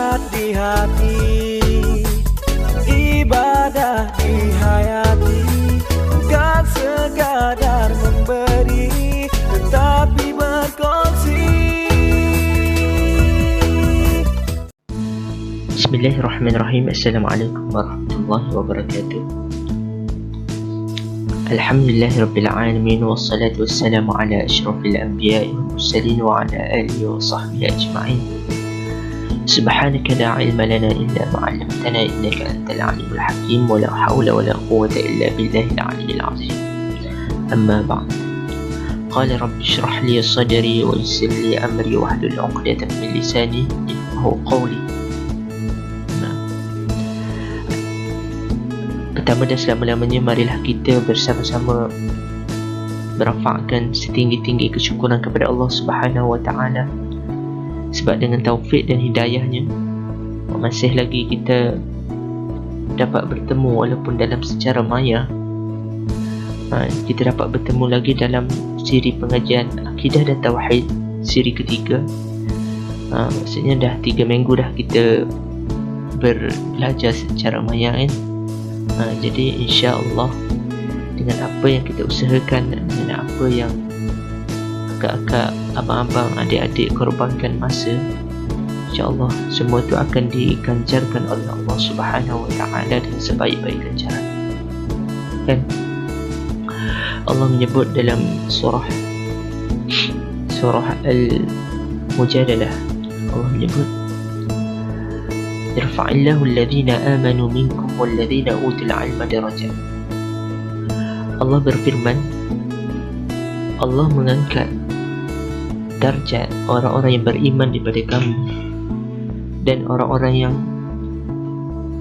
Sholat di hati, ibadah di hayati, bukan sekadar memberi, tetapi berkongsi. Bismillahirrahmanirrahim. Assalamualaikum warahmatullahi wabarakatuh. Alhamdulillahirrabbilalamin. Wassalatu wassalamu ala ashrafil anbiya'i wal mursalin wa ala alihi wa sahbihi ajma'in. Subhanaka la ilma lana illa ma 'allamtana innaka antal alimul hakim. Wa la hawla wa la quwwata illa billahil aliyyil azim. Amma ba'd. Qala rabbi shrah li sadri wa yassir li amri wahlul 'uqdatam min lisani yafqahu qawli. Pertama dan selama-lamanya, marilah kita bersama-sama merafakkan setinggi-tinggi kesyukuran kepada Allah Subhanahu wa Ta'ala, sebab dengan taufik dan hidayahnya masih lagi kita dapat bertemu walaupun dalam secara maya. Kita dapat bertemu lagi dalam siri pengajian Akidah dan Tauhid siri ketiga. Maksudnya dah 3 minggu dah kita belajar secara maya kan. Jadi insya-Allah dengan apa yang kita usahakan, dengan apa yang kakak-kakak, abang-abang, adik-adik korbankan masa, insya-Allah semua itu akan diganjarkan oleh Allah Subhanahu wa Ta'ala dengan sebaik-baik ganjaran. Kan Allah menyebut dalam surah Al-Mujadalah, Allah menyebut Yarfa'illahu alladhina amanu minkum walladhina utul 'ilma darajat. Allah berfirman, Allah mengangkat darjat orang-orang yang beriman daripada kamu dan orang-orang yang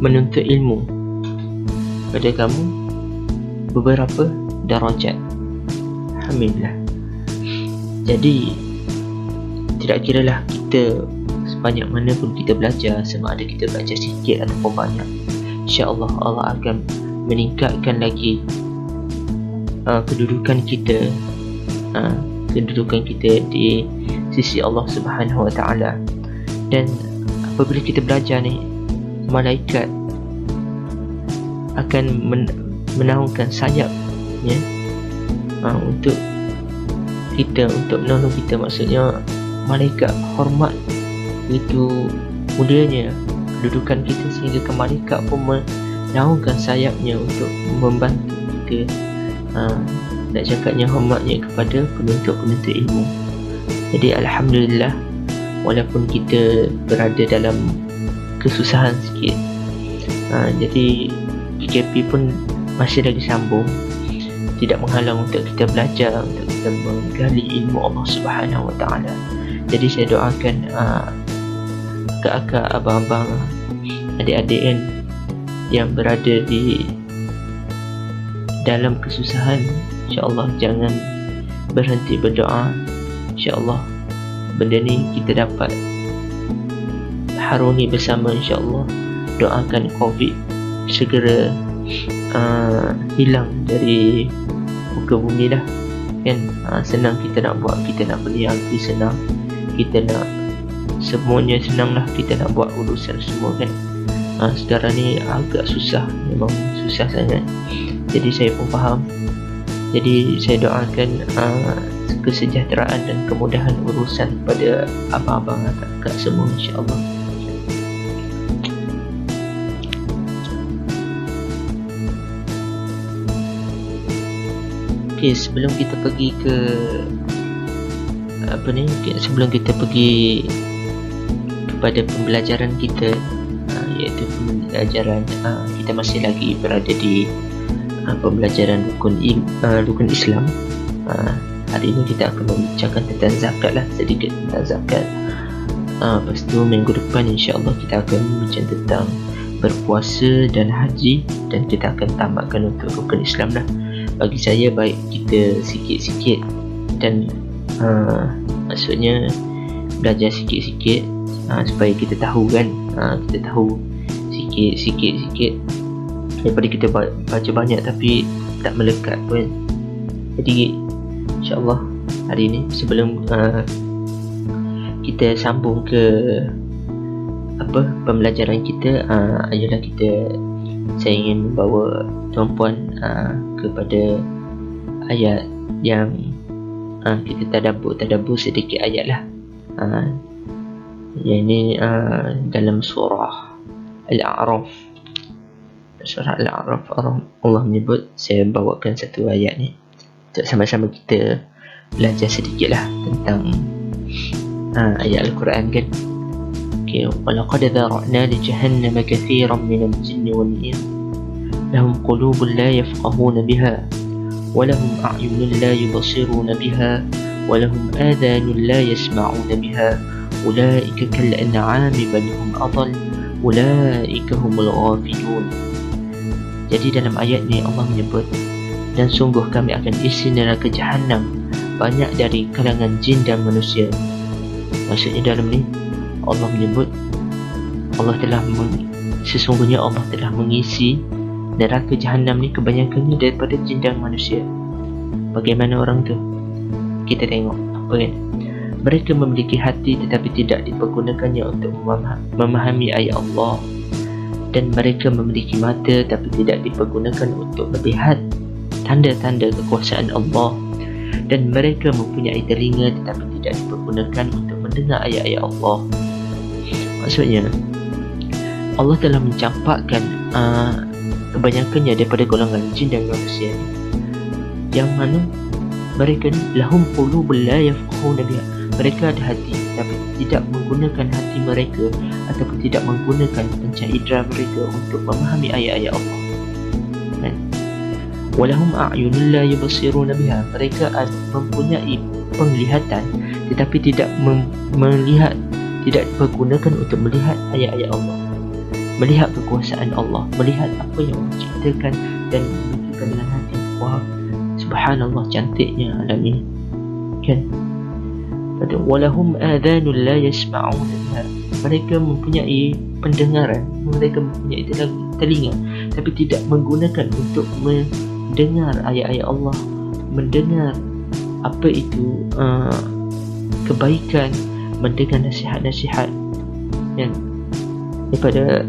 menuntut ilmu pada kamu beberapa darajat. Alhamdulillah. Jadi tidak kiralah kita sebanyak mana pun kita belajar, sama ada kita belajar sikit ataupun banyak, insya-Allah Allah akan meningkatkan lagi kedudukan kita di sisi Allah Subhanahu wa Ta'ala. Dan apabila kita belajar ni, malaikat akan menaungkan sayapnya untuk kita, untuk menolong kita. Maksudnya malaikat hormat begitu mulianya kedudukan kita, sehingga ke malaikat pun menaungkan sayapnya untuk membantu kita. Nak cakapnya hormatnya kepada penuntut-penuntut ilmu. Jadi Alhamdulillah, walaupun kita berada dalam kesusahan sikit, jadi PKP pun masih lagi sambung, tidak menghalang untuk kita belajar, untuk kita menggali ilmu Allah Subhanahu wa Ta'ala. Jadi saya doakan kakak-kakak, abang-abang, adik-adik yang berada di dalam kesusahan, insya-Allah jangan berhenti berdoa. Insya-Allah benda ni kita dapat harungi bersama, insya-Allah. Doakan COVID segera hilang dari muka bumi lah kan. Senang kita nak buat, kita nak beli angki senang, kita nak semuanya senang lah, kita nak buat urusan semua kan. Sekarang ni agak susah, memang susah sangat. Jadi saya pun faham. Jadi saya doakan kesejahteraan dan kemudahan urusan pada abang-abang, kakak semua, insya-Allah. Okey, sebelum kita pergi ke sebelum kita pergi kepada pembelajaran kita, iaitu pembelajaran kita masih lagi berada di pembelajaran rukun Islam. Hari ini kita akan membincangkan tentang zakat lah, sedikit tentang zakat. Lepas tu minggu depan insya-Allah kita akan bincang tentang berpuasa dan haji, dan kita akan tamatkan untuk rukun Islam lah. Bagi saya baik kita sikit-sikit dan maksudnya belajar sikit-sikit supaya kita tahu kan, kita tahu sikit-sikit daripada kita baca banyak tapi tak melekat pun. Jadi insya-Allah hari ini sebelum kita sambung ke pembelajaran kita adalah saya ingin membawa tuan-puan kepada ayat yang kita tadabbur sedikit ayat lah. Yang ini dalam surah Al-A'raf. Allah menyebut, saya bawakan satu ayat ni untuk sama-sama kita belajar sedikit lah tentang ayat Al-Quran kan. وَلَقَدْ ذَرَأْنَا لِجَهَنَّمَ كَثِيرًا مِنَ الْجِنِّ وَالْإِنسِ لَهُمْ قُلُوبٌ لَا يَفْقَهُونَ بِهَا وَلَهُمْ أَعْيُنٌ لَا يُبْصِرُونَ بِهَا وَلَهُمْ آذَانٌ لَا يَسْمَعُونَ بِهَا أُولَئِكَ كَالْأَنْعَامِ بَلْ هُمْ أَضَلُّ أُولَئِكَ هُمُ الْغَافِلُونَ. Jadi dalam ayat ni Allah menyebut, dan sungguh kami akan isi neraka Jahannam banyak dari kalangan jin dan manusia. Maksudnya dalam ni Allah menyebut, sesungguhnya Allah telah mengisi neraka Jahannam ni kebanyakannya daripada jin dan manusia. Bagaimana orang tu? Kita tengok apa kan? Mereka memiliki hati tetapi tidak dipergunakannya untuk memahami ayat Allah, dan mereka memiliki mata tapi tidak dipergunakan untuk melihat tanda-tanda kekuasaan Allah, dan mereka mempunyai telinga tetapi tidak dipergunakan untuk mendengar ayat-ayat Allah. Maksudnya Allah telah mencampakkan kebanyakannya daripada golongan jin dan manusia, yang mana mereka ni lahum qulubun la yafqahuna biha. Mereka ada hati tapi tidak menggunakan hati mereka ataupun tidak menggunakan panca indera mereka untuk memahami ayat-ayat Allah. Walahum a'yunun la yubsiruna biha. Mereka mempunyai penglihatan tetapi tidak melihat, tidak dipergunakan untuk melihat ayat-ayat Allah, melihat kekuasaan Allah, melihat apa yang Allah ciptakan dan memikirkan dengan hati. Wah, subhanallah, cantiknya alam ini kan. Walahum adhanun la yasma'una biha. Mereka mempunyai pendengaran, mereka mempunyai telinga tapi tidak menggunakan untuk mendengar ayat-ayat Allah, mendengar apa itu kebaikan, mendengar nasihat-nasihat yang daripada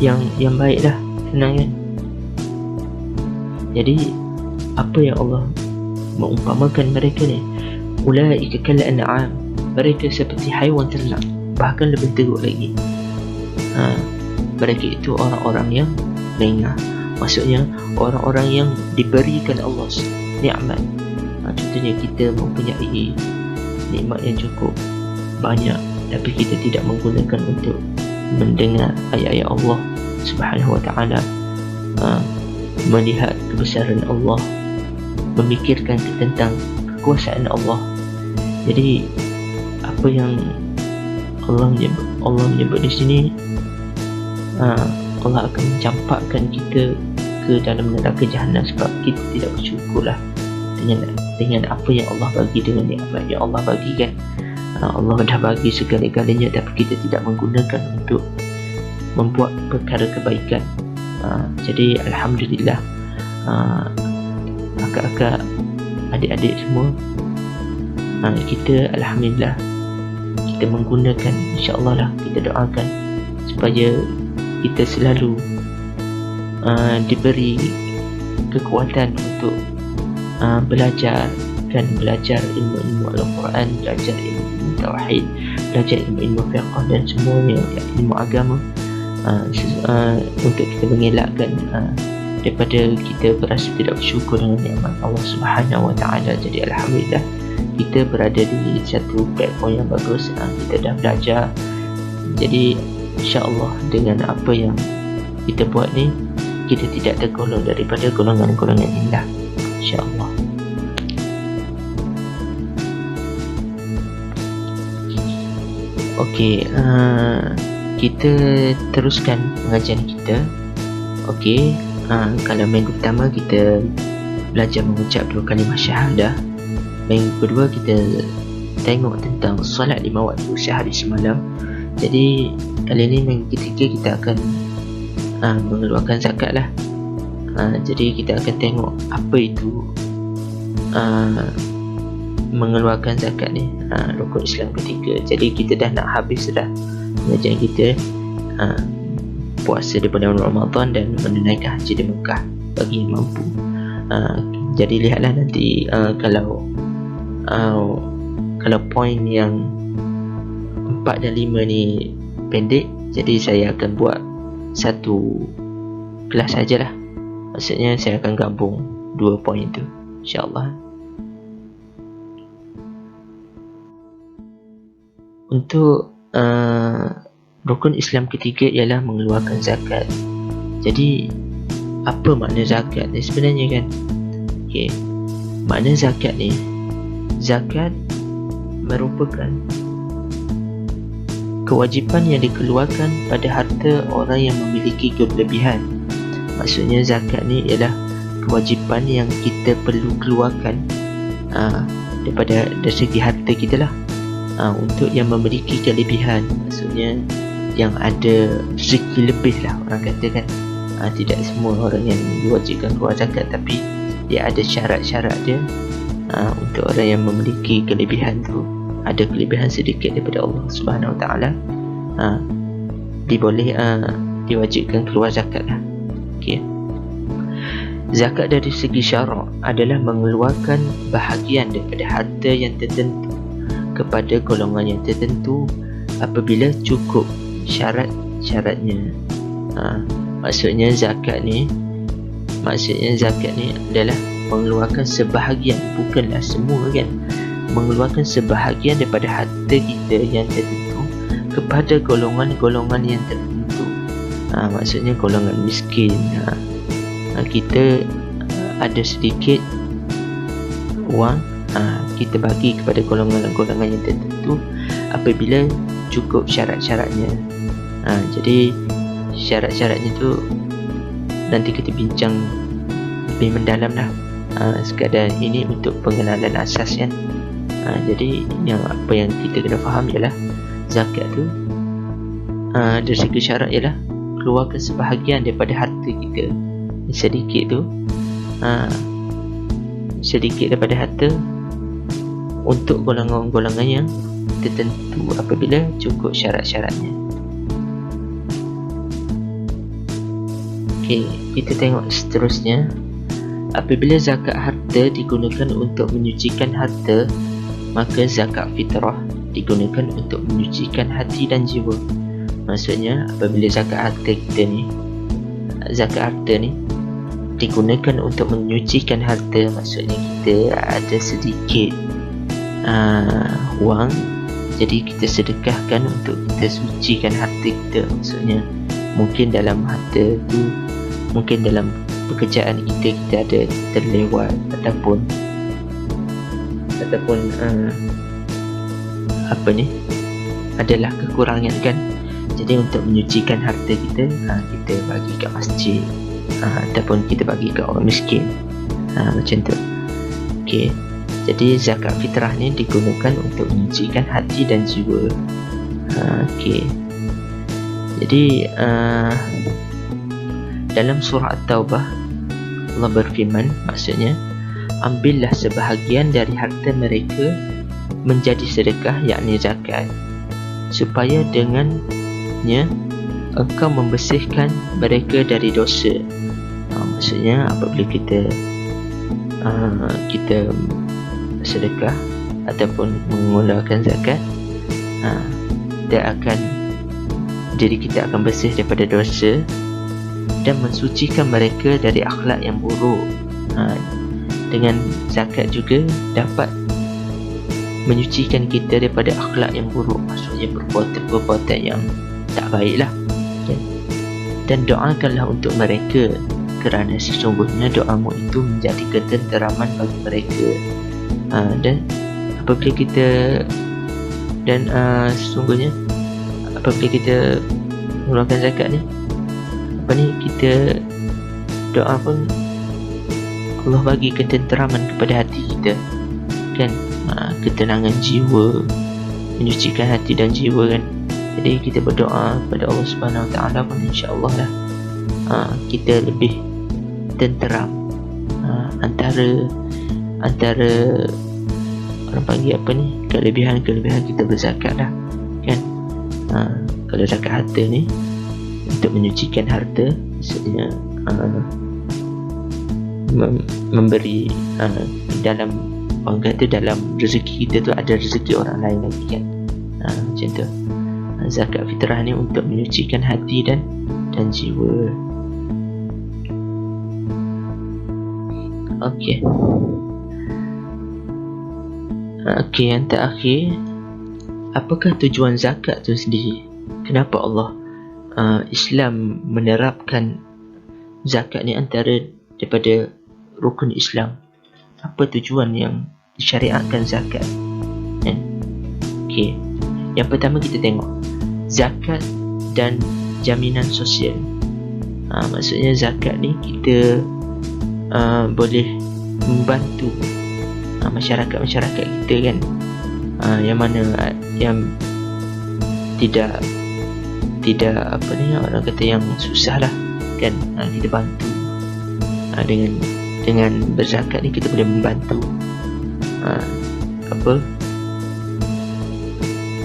yang baik lah, senang kan. Jadi apa yang Allah mengumpamakan mereka ni, ulaika kal an'am, mereka seperti haiwan ternak, bahkan lebih teruk lagi. Mereka itu orang-orang yang lengah, maksudnya orang-orang yang diberikan Allah nikmat. Contohnya kita mempunyai nikmat yang cukup banyak tapi kita tidak menggunakan untuk mendengar ayat-ayat Allah Subhanahu wa ta'ala, melihat kebesaran Allah, memikirkan tentang kekuasaan Allah. Jadi apa yang Allah menyebut di sini, Allah akan mencampakkan kita ke dalam neraka Jahannam sebab kita tidak bersyukurlah dengan apa yang Allah bagi, dengan nikmat yang Allah bagi kan. Allah dah bagi segala-galanya tapi kita tidak menggunakan untuk membuat perkara kebaikan. Jadi alhamdulillah, kakak-kakak, adik-adik semua, kita alhamdulillah kita menggunakan, insya-Allah lah, kita doakan supaya kita selalu diberi kekuatan untuk belajar ilmu-ilmu Al-Quran, belajar ilmu tauhid, belajar ilmu-ilmu fiqh dan semuanya ilmu agama, untuk kita mengelakkan daripada kita berasa tidak bersyukur dengan nikmat Allah Subhanahu wa ta'ala. Jadi alhamdulillah kita berada di satu platform yang bagus, kita dah belajar. Jadi insya-Allah dengan apa yang kita buat ni, kita tidak tergolong daripada golongan-golongan indah, insya-Allah. Okey, kita teruskan pengajian kita. Okey, kalau minggu pertama kita belajar mengucap 2 kalimah syahadah. Minggu kedua kita tengok tentang solat 5 waktu sehari semalam. Jadi kali ini minggu ketiga kita akan mengeluarkan zakat lah. Jadi kita akan tengok apa itu mengeluarkan zakat ni, rukun Islam ketiga. Jadi kita dah nak habis dah pengajian kita puasa di bulan Ramadan dan menunaikan haji di Mekah bagi yang mampu. Jadi lihatlah nanti kalau poin yang 4 dan 5 ni pendek, jadi saya akan buat satu kelas sajalah. Maksudnya saya akan gabung 2 poin tu, insya-Allah. Untuk rukun Islam ketiga ialah mengeluarkan zakat. Jadi apa makna zakat ni sebenarnya kan? Okey. Makna zakat ni, zakat merupakan kewajipan yang dikeluarkan pada harta orang yang memiliki kelebihan. Maksudnya zakat ni ialah kewajipan yang kita perlu keluarkan daripada dari segi harta kita lah, untuk yang memiliki kelebihan. Maksudnya yang ada rezeki lebih lah orang kata kan. Tidak semua orang yang diwajibkan keluar zakat, tapi dia ada syarat-syarat dia. Untuk orang yang memiliki kelebihan tu, ada kelebihan sedikit daripada Allah Subhanahu Wa Taala, diwajibkan keluar zakat lah. Okay. Zakat dari segi syarak adalah mengeluarkan bahagian daripada harta yang tertentu kepada golongan yang tertentu apabila cukup syarat-syaratnya. Maksudnya zakat ni adalah mengeluarkan sebahagian, bukanlah semua kan. Mengeluarkan sebahagian daripada harta kita yang tertentu kepada golongan-golongan yang tertentu. Maksudnya golongan miskin. Kita ada sedikit wang, kita bagi kepada golongan-golongan yang tertentu apabila cukup syarat-syaratnya. Jadi syarat-syaratnya tu nanti kita bincang lebih mendalam lah. Sekadar ini untuk pengenalan asas kan. Jadi apa yang kita kena faham ialah zakat tu dari segi syarat ialah keluarkan sebahagian daripada harta kita. Sedikit tu sedikit daripada harta untuk golongan-golongan yang tertentu apabila cukup syarat-syaratnya. Okey, kita tengok seterusnya. Apabila zakat harta digunakan untuk menyucikan harta, maka zakat fitrah digunakan untuk menyucikan hati dan jiwa. Maksudnya apabila zakat harta ni digunakan untuk menyucikan harta, maksudnya kita ada sedikit wang, jadi kita sedekahkan untuk kita sucikan harta kita. Maksudnya mungkin dalam harta tu, mungkin dalam pekerjaan kita ada terlewat ataupun adalah kekurangan kan. Jadi untuk menyucikan harta kita, kita bagi kat masjid, ataupun kita bagi kat orang miskin, macam tu. Okey. Jadi zakat fitrah ni digunakan untuk menyucikan hati dan jiwa. Okey. Jadi dalam surah At-Taubah Allah berfirman, maksudnya ambillah sebahagian dari harta mereka menjadi sedekah, yakni zakat, supaya dengannya engkau membersihkan mereka dari dosa. Maksudnya apabila kita sedekah ataupun mengeluarkan zakat, diri kita akan bersih daripada dosa dan mensucikan mereka dari akhlak yang buruk. Dengan zakat juga dapat menyucikan kita daripada akhlak yang buruk, maksudnya perbuatan-perbuatan yang tak baiklah. Dan doakanlah untuk mereka, kerana sesungguhnya doamu itu menjadi ketenteraman bagi mereka. Dan apabila kita sesungguhnya apabila kita mengeluarkan zakat ni, kita doa pun Allah bagi ketenteraman kepada hati kita kan, ketenangan jiwa, menyucikan hati dan jiwa kan. Jadi kita berdoa kepada Allah Subhanahu Wa Taala pun insya-Allah lah kita lebih tenteram. Antara orang panggil kelebihan kita berzakat lah kan. kalau zakat harta ni untuk menyucikan harta, maksudnya memberi dalam, orang kata dalam rezeki kita tu ada rezeki orang lain lagi kan. Macam tu. Zakat fitrah ni untuk menyucikan hati dan jiwa. Okey. Okey, yang terakhir, apakah tujuan zakat tu sendiri? Kenapa Allah Islam menerapkan zakat ni antara daripada rukun Islam? Apa tujuan yang disyariatkan zakat? Okey. Yang pertama kita tengok zakat dan jaminan sosial. Maksudnya zakat ni kita boleh membantu masyarakat kita kan, yang mana yang tidak apa ni, orang kata yang susah lah kan, kita bantu dengan berzakat ni kita boleh membantu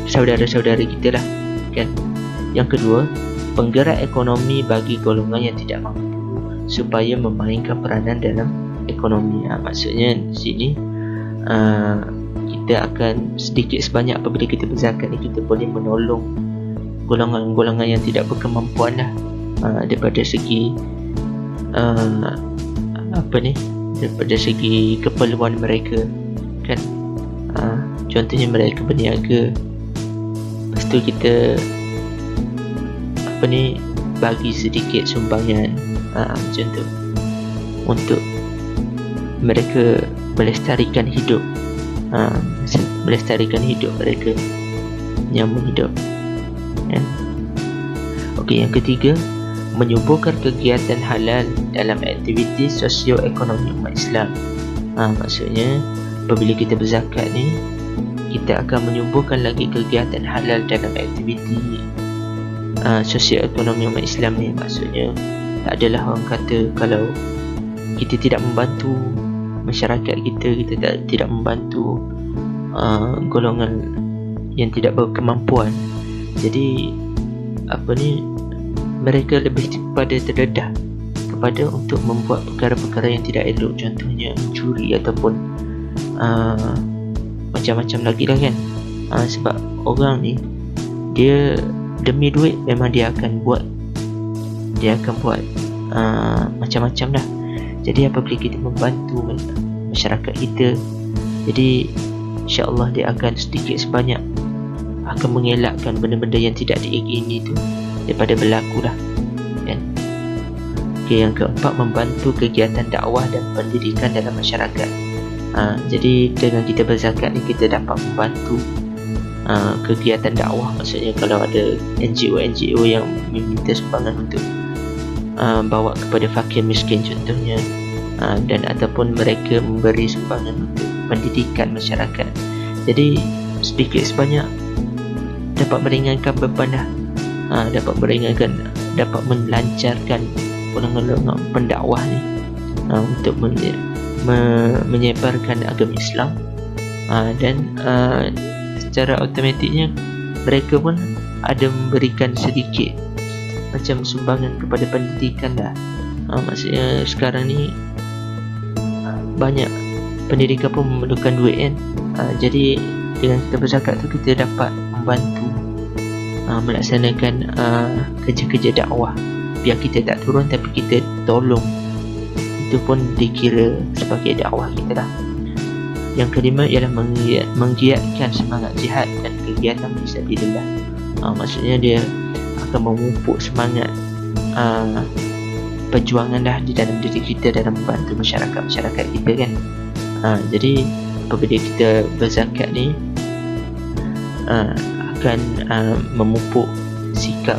saudara-saudara kita lah kan. Yang kedua, penggerak ekonomi bagi golongan yang tidak mampu supaya memainkan peranan dalam ekonomi. Maksudnya di sini kita akan sedikit sebanyak apabila kita berzakat ni kita boleh menolong golongan-golongan yang tidak berkemampuan lah, daripada segi daripada segi keperluan mereka kan. Contohnya mereka berniaga, lepas tu kita bagi sedikit sumbangan, macam tu, untuk mereka melestarikan hidup, mereka, nyambung hidup kan? Okey, yang ketiga, menyuburkan kegiatan halal dalam aktiviti sosioekonomi umat Islam. Maksudnya apabila kita berzakat ni, kita akan menyuburkan lagi kegiatan halal dalam aktiviti sosioekonomi umat Islam ni. Maksudnya tak adalah orang kata kalau kita tidak membantu masyarakat kita tidak membantu golongan yang tidak berkemampuan, jadi mereka lebih kepada terdedah kepada untuk membuat perkara-perkara yang tidak elok, contohnya mencuri ataupun macam-macam lagi lah kan. Sebab orang ni dia demi duit memang dia akan buat macam-macam lah. Jadi apabila kita membantu masyarakat kita, jadi insya-Allah dia akan sedikit sebanyak akan mengelakkan benda-benda yang tidak diingini tu daripada berlaku lah kan. Okay, yang keempat, membantu kegiatan dakwah dan pendidikan dalam masyarakat. Jadi dengan kita berzakat ni kita dapat membantu kegiatan dakwah. Maksudnya kalau ada NGO yang meminta sumbangan untuk bawa kepada fakir miskin contohnya, dan ataupun mereka memberi sumbangan untuk pendidikan masyarakat, jadi sedikit sebanyak dapat meringankan beban dah, dapat melancarkan golongan-golongan pendakwah ni untuk menyebarkan agama Islam, dan secara automatiknya mereka pun ada memberikan sedikit macam sumbangan kepada pendidikan dah. Maksudnya sekarang ni banyak pendidikan pun memerlukan duit kan. Jadi dengan kita berzakat tu kita dapat membantu melaksanakan kerja-kerja dakwah. Biar kita tak turun tapi kita tolong, itu pun dikira sebagai dakwah kita lah. Yang kelima ialah menggiatkan semangat jihad dan kegiatan fisabilillah. Maksudnya dia akan memupuk semangat perjuangan dah di dalam diri kita dalam membantu masyarakat kita kan. Jadi apabila kita berzakat ni akan memupuk sikap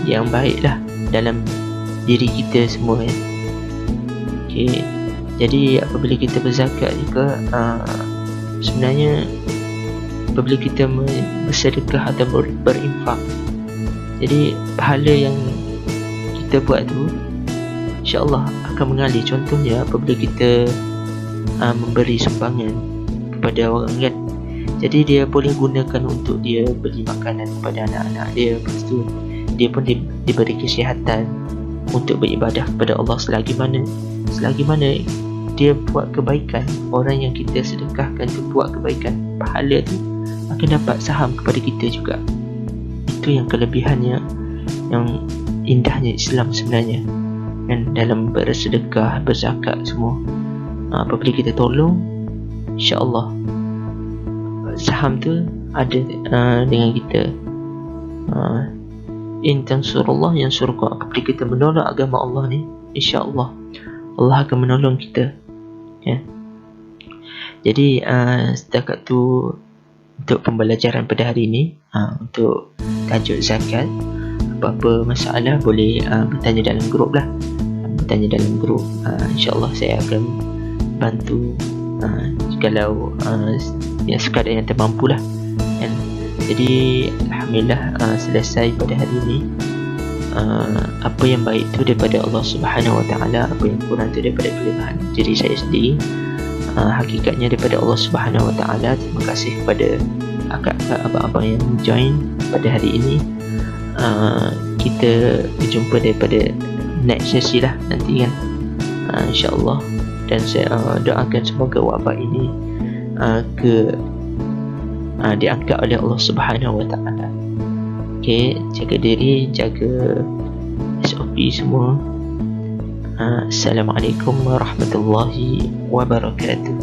yang baik lah dalam diri kita semua kan. Okay. Jadi apabila kita berzakat juga sebenarnya apabila kita bersedekah atau berinfak, jadi pahala yang kita buat tu insya-Allah akan mengalir. Contohnya apabila kita memberi sumbangan kepada orang kan, Jadi dia boleh gunakan untuk dia beli makanan kepada anak-anak dia. Lepas tu dia pun diberi kesihatan untuk beribadah kepada Allah. Selagi mana dia buat kebaikan, orang yang kita sedekahkan tu buat kebaikan, pahala tu akan dapat saham kepada kita juga. Itu yang kelebihannya, yang indahnya Islam sebenarnya. Dan dalam bersedekah, berzakat semua, apabila kita tolong, insya-Allah saham tu ada dengan kita. In tansurullah yansurkum. Apabila kita menolong agama Allah ni, insya-Allah Allah akan menolong kita. Ya. Jadi setakat tu untuk pembelajaran pada hari ini, untuk tajuk zakat. Apa-apa masalah boleh bertanya dalam grup lah. InsyaAllah saya akan bantu kalau yang sekadar yang termampu lah. Jadi alhamdulillah selesai pada hari ini. Apa yang baik tu daripada Allah Subhanahu Wa Taala, apa yang kurang tu daripada kelemahan diri saya sendiri. Hakikatnya daripada Allah Subhanahu Wa Taala. Terima kasih kepada akak-akak, abang-abang yang join pada hari ini. Kita berjumpa daripada next sesi lah nanti kan, insyaAllah. Dan saya doakan semoga wabak ini diangkat oleh Allah Subhanahu Wa Taala. Okay, jaga diri, jaga SOP semua. Assalamualaikum warahmatullahi wabarakatuh.